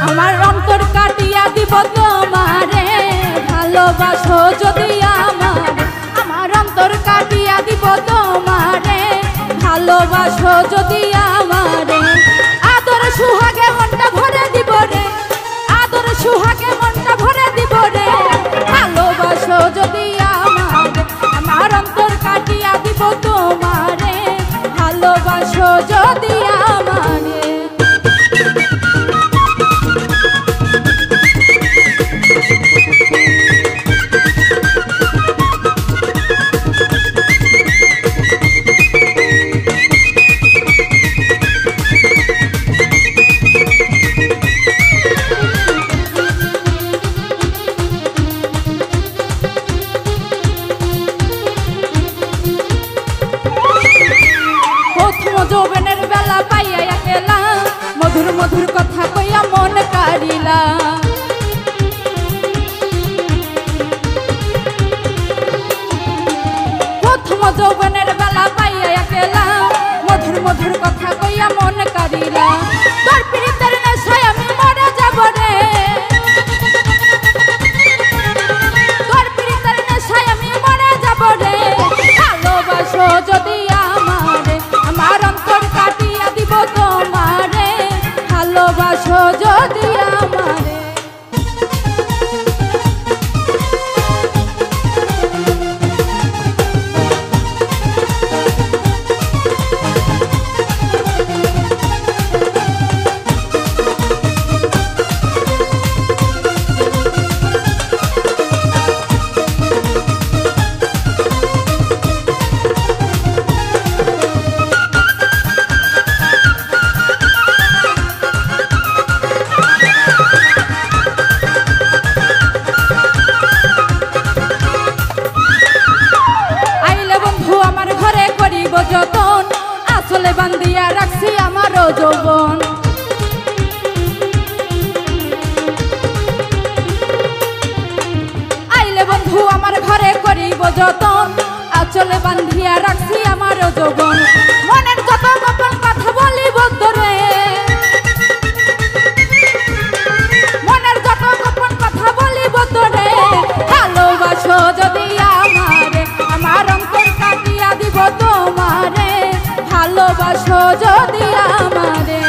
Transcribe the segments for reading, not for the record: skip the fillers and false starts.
আমার অন্তর কাটিয়া দিব তোমারে ভালোবাসো যদি আমারে, আমার অন্তর কাটিয়া দিব তোমারে ভালোবাসো যদি আমারে, আদর সুহাগে মনটা ভরে দিব রে, আদর সুহাগে মনটা ভরে দিব রে, ভালোবাসো যদি আমারে, আমার অন্তর কাটিয়া দিব তোমারে ভালোবাসো যদি আমারে। যৌবনের বেলা পাইয়া গেলা মধুর মধুর কথা কইয়া মন কারিলা, প্রথম যৌবনের বেলা পাইয়া গেলা মধুর মধুর কথা কইয়া মন কারিলা, তোর প্রীতের নেশায় আমি মরে যাব রে, তোর প্রীতের নেশায় আমি মরে যাব রে, ভালোবাসো যদি আমারে, আমার অন্তর কাটিয়া দিব তোমারে ভালোবাসো যদি আমারে। যতন আসলে বান্ধিয়া রাখছি আমারও যৌবন, আইলে বন্ধু আমার ঘরে করিব যতন আসলে বান্ধিয়া রাখছি আমারও যৌবন, মনের যত গোপন কথা বলিব তোরে, মনের যত গোপন কথা বলিব তোরে, ভালোবাসো যদি আমারে, আমার অন্তর কাটিয়া দিব তোমারে ভালোবাসো যদি আমারে।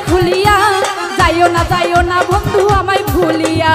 খুলিয়া যাইও না বন্ধু আমায় ভুলিয়া।